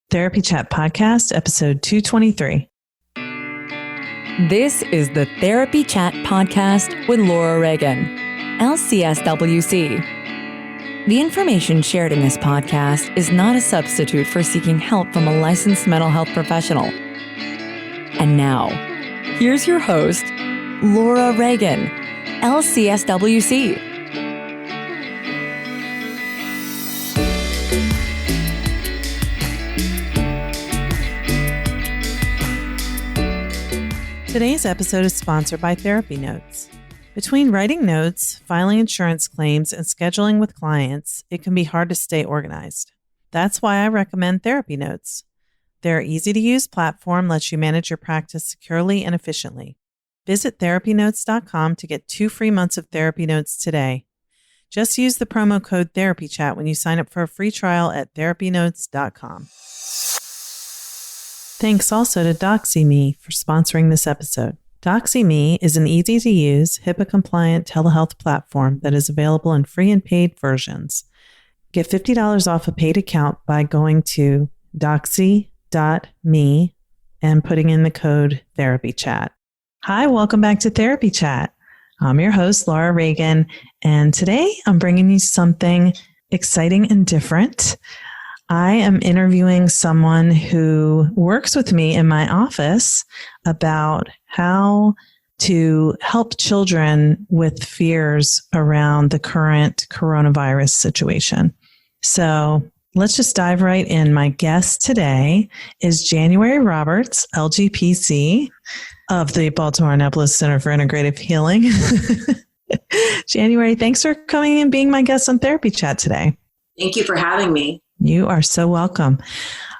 Therapy Chat Podcast, episode 223. This is the Therapy Chat Podcast with Laura Reagan, LCSW-C. The information shared in this podcast is not a substitute for seeking help from a licensed mental health professional. And now, here's your host, Laura Reagan, LCSW-C. Today's episode is sponsored by Therapy Notes. Between writing notes, filing insurance claims, and scheduling with clients, it can be hard to stay organized. That's why I recommend Therapy Notes. Their easy-to-use platform lets you manage your practice securely and efficiently. Visit therapynotes.com to get 2 free months of Therapy Notes today. Just use the promo code TherapyChat when you sign up for a free trial at therapynotes.com. Thanks also to DoxyMe for sponsoring this episode. DoxyMe is an easy-to-use, HIPAA-compliant telehealth platform that is available in free and paid versions. Get $50 off a paid account by going to doxy.me and putting in the code TherapyChat. Hi, welcome back to Therapy Chat. I'm your host, Laura Reagan, and today I'm bringing you something exciting and different. I am interviewing someone who works with me in my office about how to help children with fears around the current coronavirus situation. So let's just dive right in. My guest today is January Roberts, LGPC of the Baltimore Annapolis Center for Integrative Healing. January, thanks for coming and being my guest on Therapy Chat today. Thank you for having me. You are so welcome.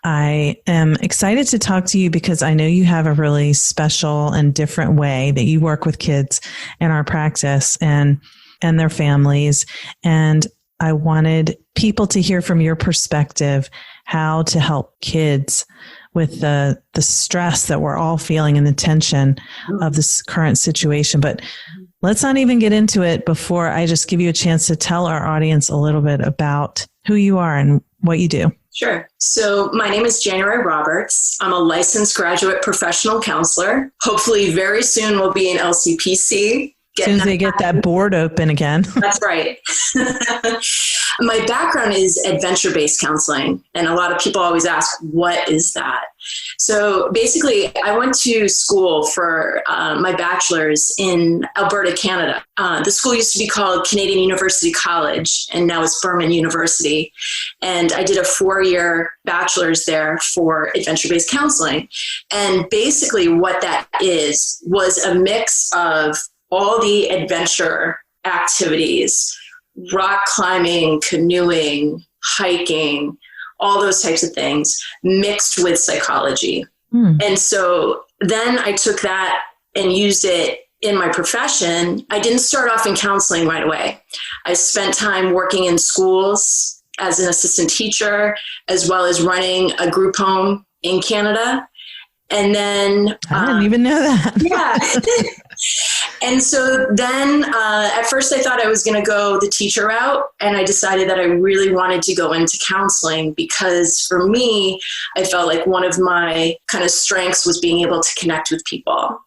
I am excited to talk to you because I know you have a really special and different way that you work with kids in our practice and their families. And I wanted people to hear from your perspective how to help kids with the stress that we're all feeling and the tension of this current situation. But let's not even get into it before I just give you a chance to tell our audience a little bit about who you are and what you do. Sure. So my name is January Roberts. I'm a licensed graduate professional counselor. Hopefully very soon we'll be an LCPC. As soon as they get that board open again. That's right. My background is adventure-based counseling, and a lot of people always ask, what is that? So basically, I went to school for my bachelor's in Alberta, Canada. The school used to be called Canadian University College, and now it's Furman University. And I did a 4-year bachelor's there for adventure-based counseling. And basically what that was a mix of all the adventure activities, rock climbing, canoeing, hiking, all those types of things mixed with psychology. And so then I took that and used it in my profession. I didn't start off in counseling right away. I spent time working in schools as an assistant teacher, as well as running a group home in Canada. And then I didn't even know that. Yeah. And so then at first I thought I was going to go the teacher route, and I decided that I really wanted to go into counseling because for me, I felt like one of my kind of strengths was being able to connect with people.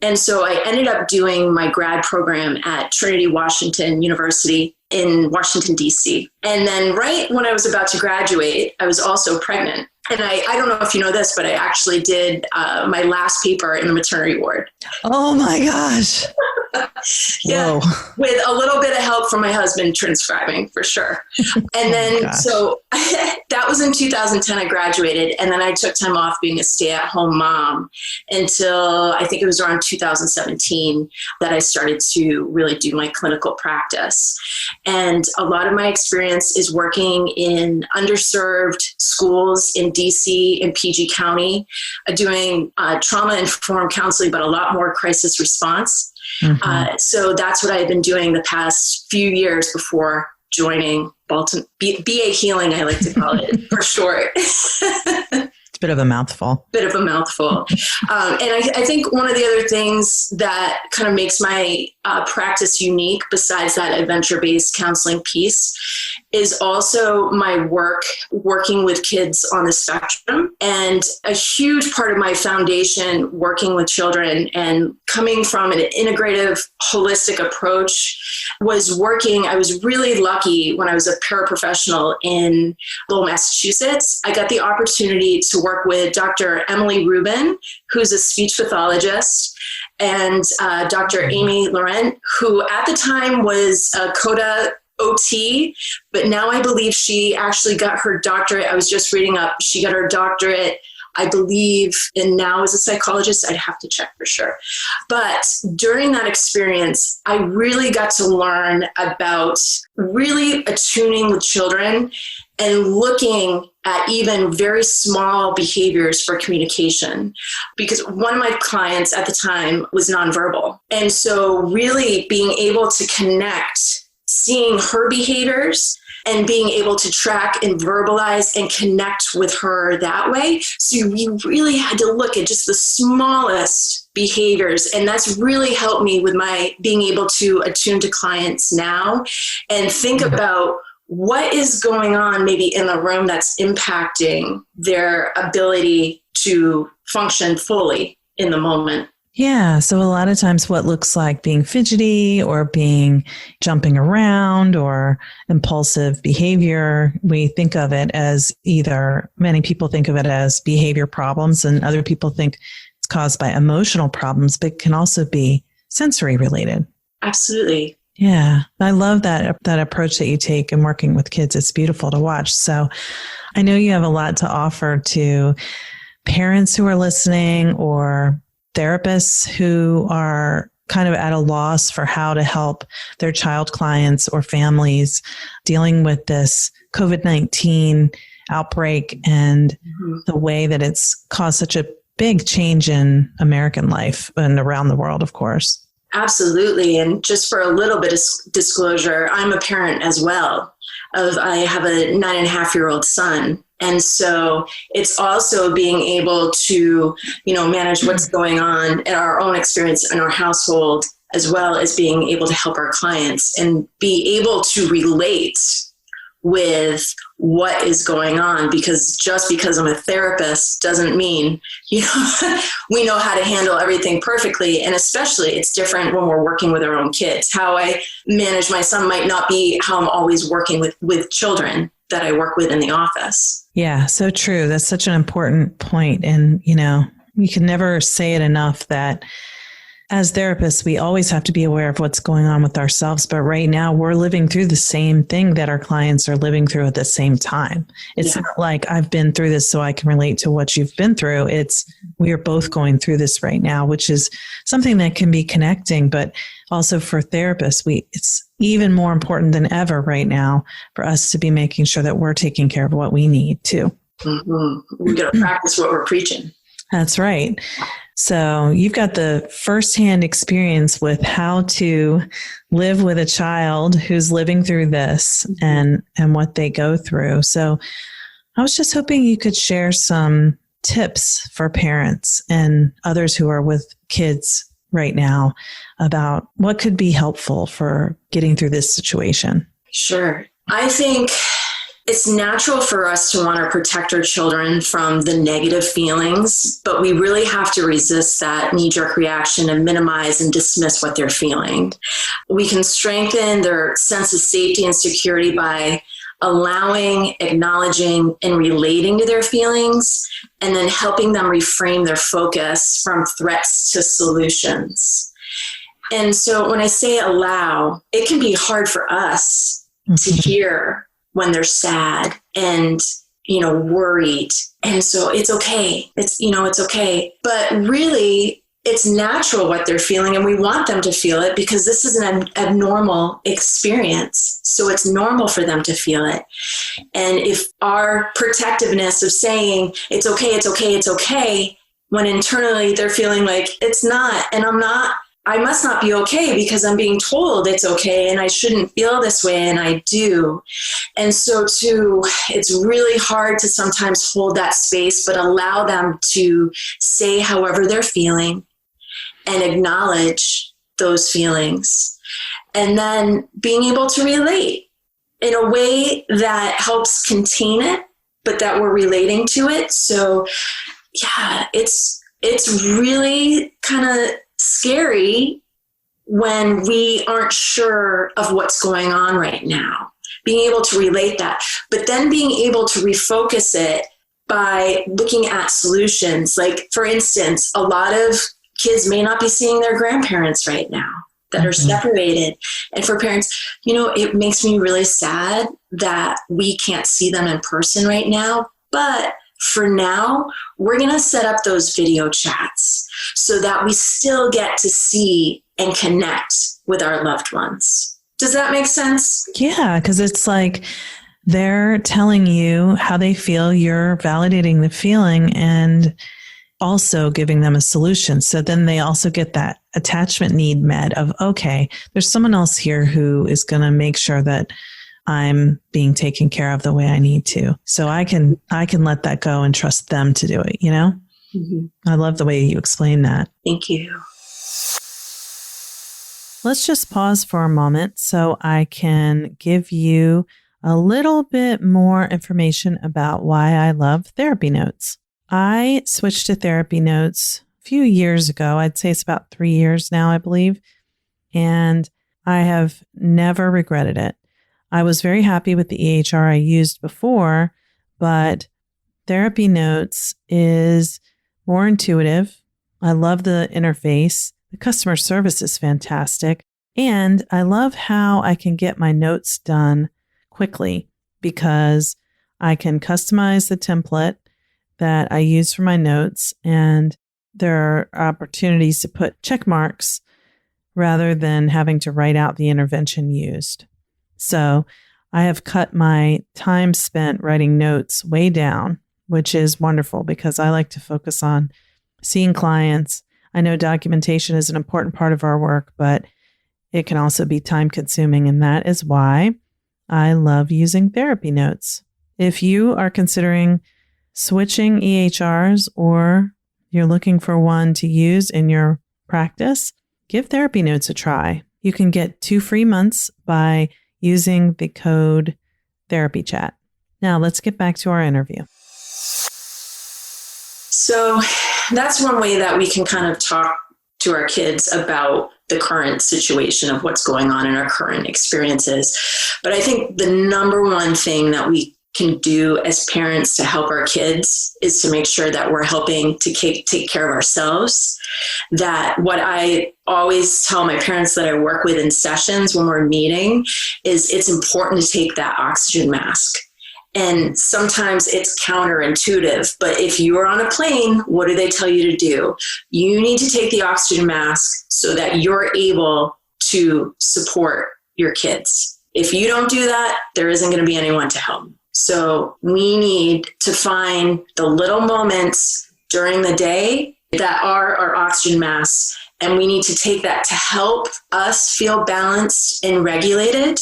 And so I ended up doing my grad program at Trinity Washington University in Washington, D.C. And then right when I was about to graduate, I was also pregnant. And I don't know if you know this, but I actually did my last paper in the maternity ward. Oh my gosh. Yeah, with a little bit of help from my husband transcribing for sure. And then, so that was in 2010, I graduated. And then I took time off being a stay-at-home mom until I think it was around 2017 that I started to really do my clinical practice. And a lot of my experience is working in underserved schools in DC and PG County, doing trauma-informed counseling, but a lot more crisis response. Mm-hmm. So that's what I've been doing the past few years before joining Baltimore BA Healing, I like to call it for short. It's a bit of a mouthful. And I think one of the other things that kind of makes my practice unique besides that adventure-based counseling piece is also my working with kids on the spectrum. And a huge part of my foundation working with children and coming from an integrative, holistic approach was I was really lucky when I was a paraprofessional in Lowell, Massachusetts. I got the opportunity to work with Dr. Emily Rubin, who's a speech pathologist, and Dr. Amy Laurent, who at the time was a CODA OT, but now I believe she actually got her doctorate. I was just reading up. She got her doctorate, I believe, and now as a psychologist. I'd have to check for sure. But during that experience, I really got to learn about really attuning with children and looking at even very small behaviors for communication, because one of my clients at the time was nonverbal. And so really being able to connect, seeing her behaviors and being able to track and verbalize and connect with her that way. So you really had to look at just the smallest behaviors. And that's really helped me with my being able to attune to clients now and think about what is going on maybe in the room that's impacting their ability to function fully in the moment. Yeah. So a lot of times what looks like being fidgety or being jumping around or impulsive behavior, we think of it as many people think of it as behavior problems, and other people think it's caused by emotional problems, but it can also be sensory related. Absolutely. Yeah. I love that approach that you take in working with kids. It's beautiful to watch. So I know you have a lot to offer to parents who are listening or therapists who are kind of at a loss for how to help their child clients or families dealing with this COVID-19 outbreak and the way that it's caused such a big change in American life and around the world, of course. Absolutely. And just for a little bit of disclosure, I'm a parent as well. I have a 9.5-year-old son. And so it's also being able to, manage what's going on in our own experience in our household, as well as being able to help our clients and be able to relate with what is going on, because just because I'm a therapist doesn't mean, we know how to handle everything perfectly. And especially it's different when we're working with our own kids. How I manage my son might not be how I'm always working with children that I work with in the office. Yeah, so true. That's such an important point. And, you can never say it enough that as therapists, we always have to be aware of what's going on with ourselves. But right now we're living through the same thing that our clients are living through at the same time. It's not like I've been through this so I can relate to what you've been through. It's we are both going through this right now, which is something that can be connecting. But also for therapists, it's even more important than ever right now for us to be making sure that we're taking care of what we need too. Mm-hmm. We got to practice what we're preaching. That's right. So you've got the firsthand experience with how to live with a child who's living through this and what they go through. So I was just hoping you could share some tips for parents and others who are with kids right now about what could be helpful for getting through this situation. Sure. I think it's natural for us to want to protect our children from the negative feelings, but we really have to resist that knee-jerk reaction and minimize and dismiss what they're feeling. We can strengthen their sense of safety and security by allowing, acknowledging, and relating to their feelings, and then helping them reframe their focus from threats to solutions. And so when I say allow, it can be hard for us to hear when they're sad and, worried. And so it's okay. It's okay. But really, it's natural what they're feeling, and we want them to feel it because this is an abnormal experience. So it's normal for them to feel it. And if our protectiveness of saying, it's okay, when internally they're feeling like it's not, and I must not be okay because I'm being told it's okay and I shouldn't feel this way, and I do. And so it's really hard to sometimes hold that space, but allow them to say however they're feeling and acknowledge those feelings, and then being able to relate in a way that helps contain it, but that we're relating to it. So yeah, it's really kind of scary when we aren't sure of what's going on right now, being able to relate that, but then being able to refocus it by looking at solutions. Like, for instance, a lot of kids may not be seeing their grandparents right now that are separated. And for parents, it makes me really sad that we can't see them in person right now. But for now, we're going to set up those video chats so that we still get to see and connect with our loved ones. Does that make sense? Yeah, because it's like they're telling you how they feel, you're validating the feeling and also giving them a solution. So then they also get that attachment need met of, okay, there's someone else here who is going to make sure that I'm being taken care of the way I need to. So I can let that go and trust them to do it, Mm-hmm. I love the way you explain that. Thank you. Let's just pause for a moment so I can give you a little bit more information about why I love therapy notes. I switched to therapy notes a few years ago. I'd say it's about 3 years now, I believe. And I have never regretted it. I was very happy with the EHR I used before, but therapy notes is more intuitive. I love the interface. The customer service is fantastic. And I love how I can get my notes done quickly because I can customize the template that I use for my notes, and there are opportunities to put check marks rather than having to write out the intervention used. So I have cut my time spent writing notes way down, which is wonderful because I like to focus on seeing clients. I know documentation is an important part of our work, but it can also be time consuming, and that is why I love using therapy notes. If you are considering switching EHRs or you're looking for one to use in your practice, give therapy notes a try. You can get 2 free months by using the code TherapyChat. Now let's get back to our interview. So that's one way that we can kind of talk to our kids about the current situation of what's going on in our current experiences. But I think the number one thing that we can do as parents to help our kids is to make sure that we're helping to take care of ourselves. That what I always tell my parents that I work with in sessions when we're meeting is it's important to take that oxygen mask. And sometimes it's counterintuitive, but if you're on a plane, what do they tell you to do? You need to take the oxygen mask so that you're able to support your kids. If you don't do that, there isn't going to be anyone to help. So we need to find the little moments during the day that are our oxygen masks, and we need to take that to help us feel balanced and regulated,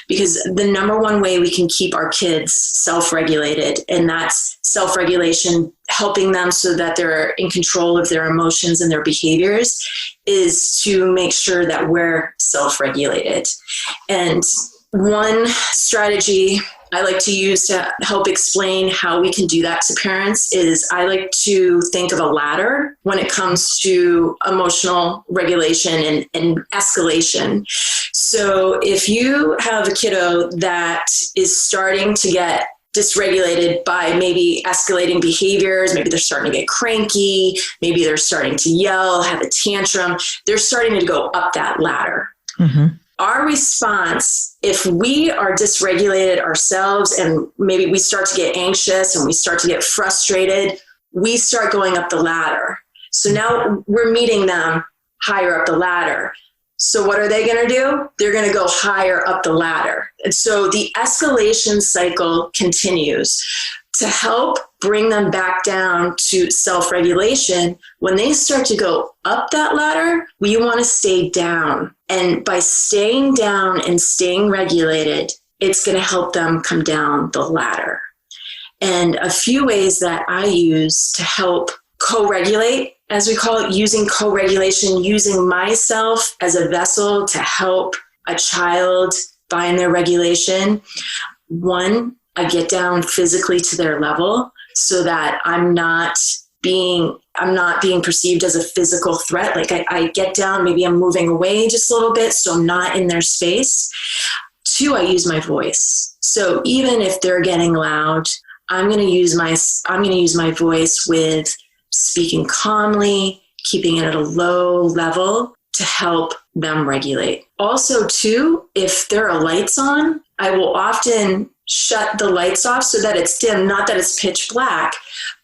because the number one way we can keep our kids self-regulated, and that's self-regulation, helping them so that they're in control of their emotions and their behaviors, is to make sure that we're self-regulated. And one strategy I like to use to help explain how we can do that to parents is I like to think of a ladder when it comes to emotional regulation and escalation. So if you have a kiddo that is starting to get dysregulated by maybe escalating behaviors, maybe they're starting to get cranky, maybe they're starting to yell, have a tantrum, they're starting to go up that ladder. Mm-hmm. Our response, if we are dysregulated ourselves and maybe we start to get anxious and we start to get frustrated, we start going up the ladder. So now we're meeting them higher up the ladder. So what are they going to do? They're going to go higher up the ladder. And so the escalation cycle continues. To help bring them back down to self-regulation, when they start to go up that ladder, we want to stay down. And by staying down and staying regulated, it's going to help them come down the ladder. And a few ways that I use to help co-regulate, as we call it, using co-regulation, using myself as a vessel to help a child find their regulation. One, I get down physically to their level so that I'm not being perceived as a physical threat. Like I get down, maybe I'm moving away just a little bit so I'm not in their space. Two, I use my voice. So even if they're getting loud, I'm going to use my voice with speaking calmly, keeping it at a low level to help them regulate. Also, too, if there are lights on, I will often shut the lights off so that it's dim, not that it's pitch black,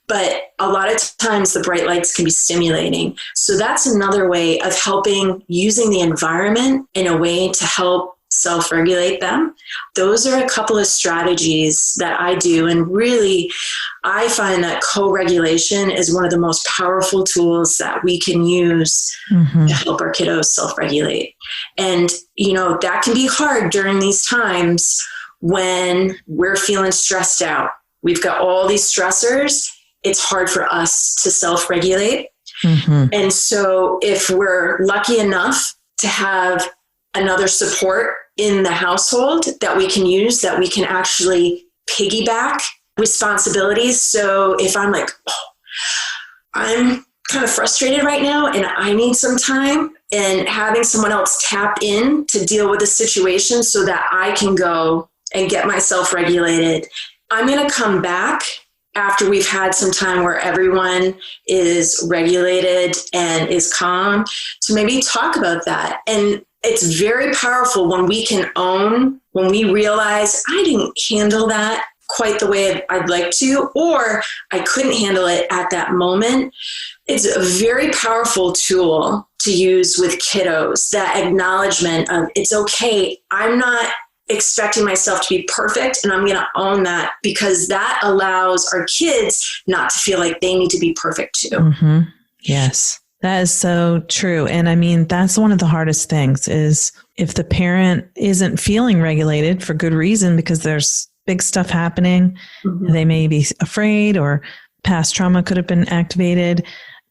but a lot of times the bright lights can be stimulating. So that's another way of helping, using the environment in a way to help self-regulate them. Those are a couple of strategies that I do. And really, I find that co-regulation is one of the most powerful tools that we can use to help our kiddos self-regulate. And, that can be hard during these times when we're feeling stressed out. We've got all these stressors. It's hard for us to self-regulate. And so if we're lucky enough to have another support in the household that we can use, that we can actually piggyback responsibilities. So if I'm like, I'm kind of frustrated right now and I need some time, and having someone else tap in to deal with the situation so that I can go and get myself regulated. I'm going to come back after we've had some time where everyone is regulated and is calm to maybe talk about that. And it's very powerful when we can own, when we realize I didn't handle that quite the way I'd like to, or I couldn't handle it at that moment. It's a very powerful tool to use with kiddos, that acknowledgement of it's okay. I'm not expecting myself to be perfect, and I'm going to own that, because that allows our kids not to feel like they need to be perfect too. Yes, that is so true. And I mean, that's one of the hardest things is if the parent isn't feeling regulated for good reason, because there's big stuff happening, they may be afraid, or past trauma could have been activated,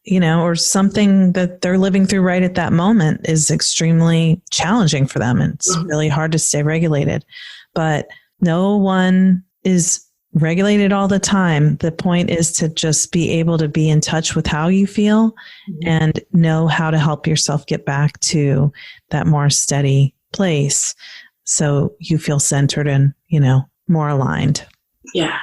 or something that they're living through right at that moment is extremely challenging for them. And it's really hard to stay regulated, but no one is regulated all the time. The point is to just be able to be in touch with how you feel and know how to help yourself get back to that more steady place so you feel centered and, more aligned. Yeah.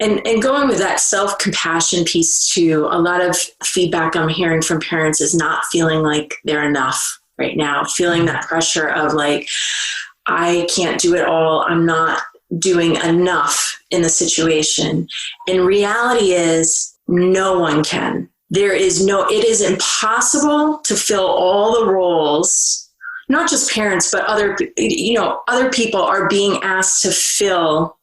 And going with that self-compassion piece too, a lot of feedback I'm hearing from parents is not feeling like they're enough right now, feeling that pressure of like, I can't do it all. I'm not doing enough in the situation. And reality is no one can. It is impossible to fill all the roles. Not just parents, but other people are being asked to fill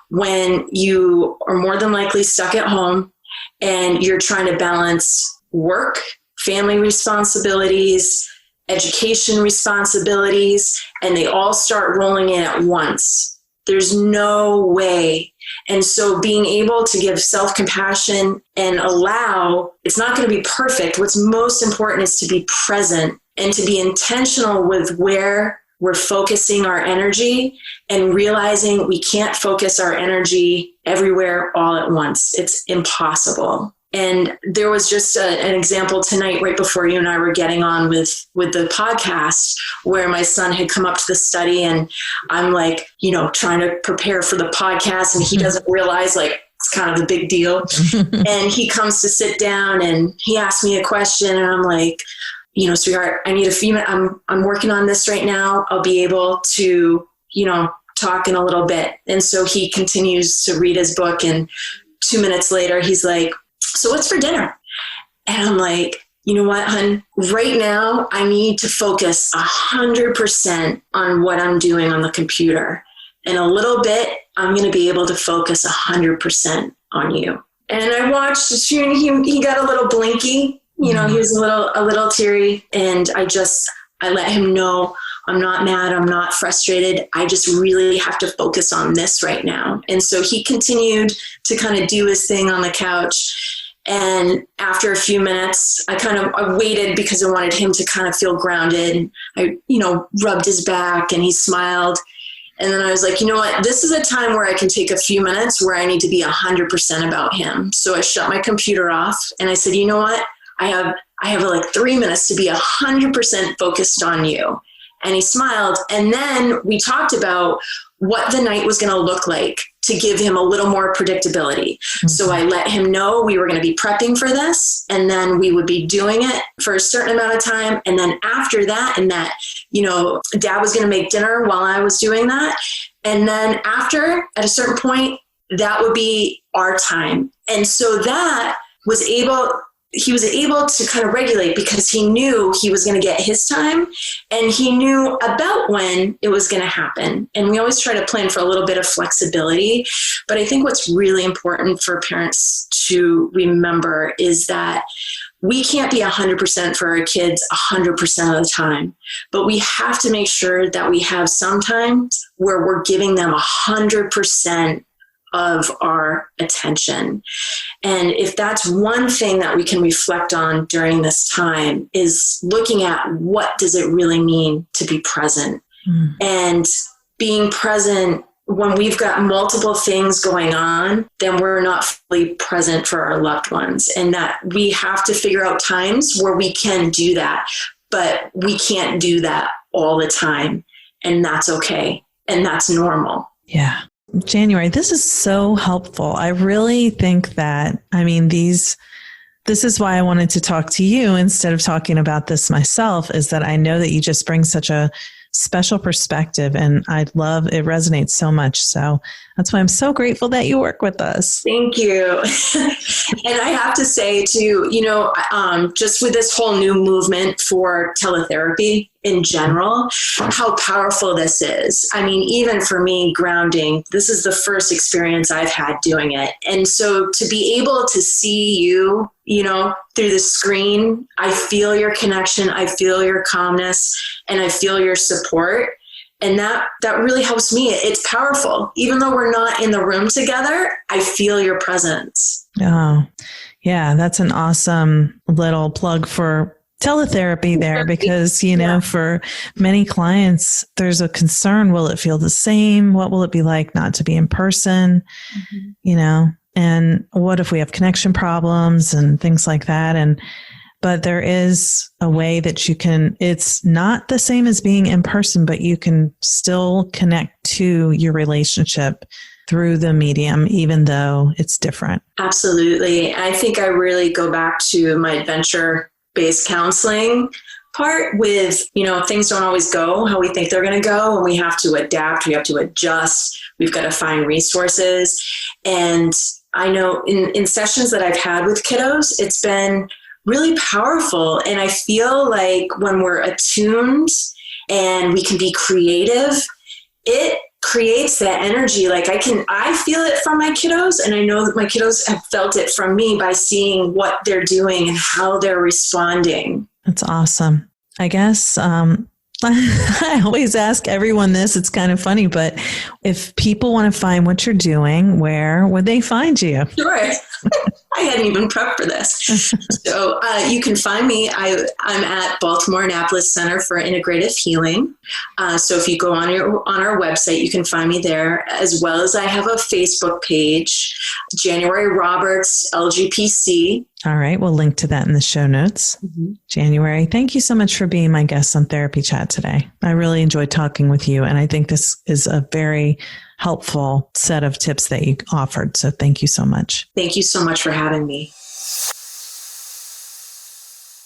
when you are more than likely stuck at home and you're trying to balance work, family responsibilities, education responsibilities, and they all start rolling in at once. There's no way. And so being able to give self-compassion and allow, it's not going to be perfect. What's most important is to be present and to be intentional with where we're focusing our energy and realizing we can't focus our energy everywhere all at once. It's impossible. And there was just an example tonight, right before you and I were getting on with the podcast, where my son had come up to the study and I'm like, trying to prepare for the podcast, and he doesn't realize like it's kind of a big deal. And he comes to sit down and he asked me a question, and I'm like, sweetheart, I need a few minutes. I'm working on this right now. I'll be able to, talk in a little bit. And so he continues to read his book, and 2 minutes later, he's like, so what's for dinner? And I'm like, you know what, hon? Right now, I need to focus 100% on what I'm doing on the computer. In a little bit, I'm going to be able to focus 100% on you. And I watched, he got a little blinky. He was a little teary, and I let him know I'm not mad. I'm not frustrated. I just really have to focus on this right now. And so he continued to kind of do his thing on the couch. And after a few minutes, I waited because I wanted him to kind of feel grounded. I, rubbed his back and he smiled. And then I was like, you know what, this is a time where I can take a few minutes where I need to be 100% about him. So I shut my computer off and I said, you know what, I have like 3 minutes to be 100% focused on you. And he smiled. And then we talked about what the night was going to look like to give him a little more predictability. Mm-hmm. So I let him know we were going to be prepping for this, and then we would be doing it for a certain amount of time. And then after that, Dad was going to make dinner while I was doing that. And then after, at a certain point, that would be our time. And so he was able to kind of regulate because he knew he was going to get his time and he knew about when it was going to happen. And we always try to plan for a little bit of flexibility. But I think what's really important for parents to remember is that we can't be 100% for our kids 100% of the time, but we have to make sure that we have some time where we're giving them 100% of our attention. And if that's one thing that we can reflect on during this time is looking at what does it really mean to be present, and being present when we've got multiple things going on, then we're not fully present for our loved ones. And that we have to figure out times where we can do that, but we can't do that all the time. And that's okay. And that's normal. Yeah. January, this is so helpful. I really think that, this is why I wanted to talk to you instead of talking about this myself, is that I know that you just bring such a special perspective and it resonates so much. So that's why I'm so grateful that you work with us. Thank you. And I have to say too, just with this whole new movement for teletherapy in general, how powerful this is. Even for me, grounding, this is the first experience I've had doing it. And so to be able to see you, through the screen, I feel your connection, I feel your calmness, and I feel your support. And that really helps me. It's powerful. Even though we're not in the room together, I feel your presence. Oh, yeah. That's an awesome little plug for teletherapy there, because, for many clients, there's a concern. Will it feel the same? What will it be like not to be in person? Mm-hmm. And what if we have connection problems and things like that? But there is a way that it's not the same as being in person, but you can still connect to your relationship through the medium, even though it's different. Absolutely. I think I really go back to my adventure-based counseling part with, things don't always go how we think they're going to go, and we have to adapt, we have to adjust, we've got to find resources. And I know in sessions that I've had with kiddos, it's been really powerful. And I feel like when we're attuned and we can be creative, it creates that energy. Like I feel it from my kiddos, and I know that my kiddos have felt it from me by seeing what they're doing and how they're responding. That's awesome. I guess, I always ask everyone this. It's kind of funny, but if people want to find what you're doing, where would they find you? Sure. I hadn't even prepped for this. So you can find me. I'm at Baltimore Annapolis Center for Integrative Healing. So if you go on our website, you can find me there, as well as I have a Facebook page, January Roberts, LGPC. All right. We'll link to that in the show notes. Mm-hmm. January, thank you so much for being my guest on Therapy Chat today. I really enjoyed talking with you, and I think this is a very helpful set of tips that you offered. So thank you so much. Thank you so much for having me.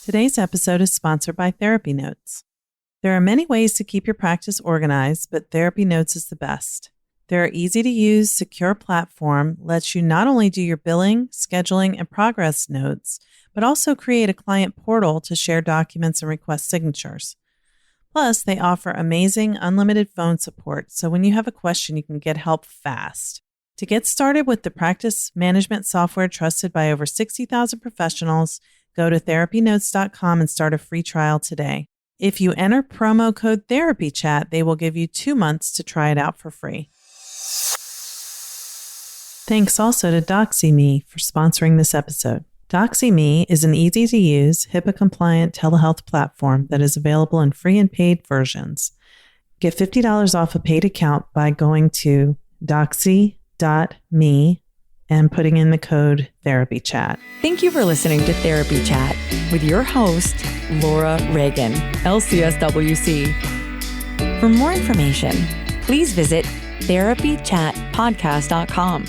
Today's episode is sponsored by Therapy Notes. There are many ways to keep your practice organized, but Therapy Notes is the best. Their easy-to-use, secure platform lets you not only do your billing, scheduling, and progress notes, but also create a client portal to share documents and request signatures. Plus, they offer amazing unlimited phone support, so when you have a question, you can get help fast. To get started with the practice management software trusted by over 60,000 professionals, go to therapynotes.com and start a free trial today. If you enter promo code TherapyChat, they will give you 2 months to try it out for free. Thanks also to DoxyMe for sponsoring this episode. Doxy.me is an easy-to-use, HIPAA-compliant telehealth platform that is available in free and paid versions. Get $50 off a paid account by going to doxy.me and putting in the code TherapyChat. Thank you for listening to Therapy Chat with your host, Laura Reagan, LCSW-C. For more information, please visit therapychatpodcast.com.